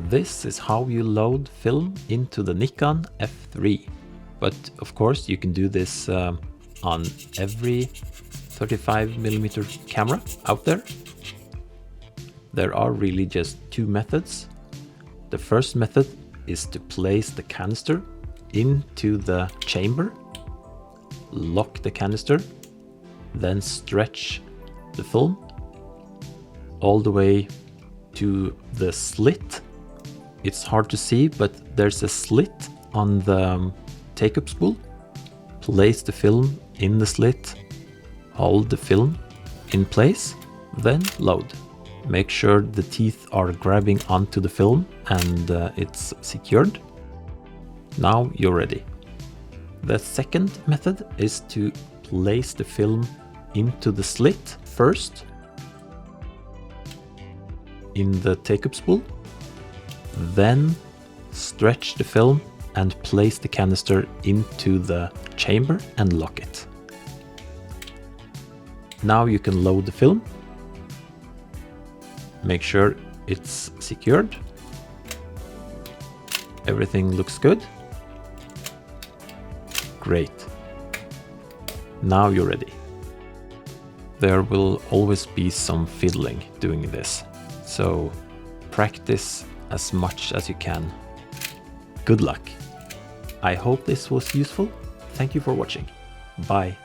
This is how you load film into the Nikon F3. But of course you can do this on every 35mm camera out there. There are really just two methods. The first method is to place the canister into the chamber, lock the canister, then stretch the film all the way to the slit. It's hard to see, but there's a slit on the take-up spool. Place the film in the slit, hold the film in place, then load. Make sure the teeth are grabbing onto the film and it's secured. Now you're ready. The second method is to place the film into the slit first in the take-up spool, then stretch the film and place the canister into the chamber and lock it. Now you can load the film. Make sure it's secured. Everything looks good. Great. Now you're ready. There will always be some fiddling doing this, so practice as much as you can. Good luck. I hope this was useful. Thank you for watching. Bye.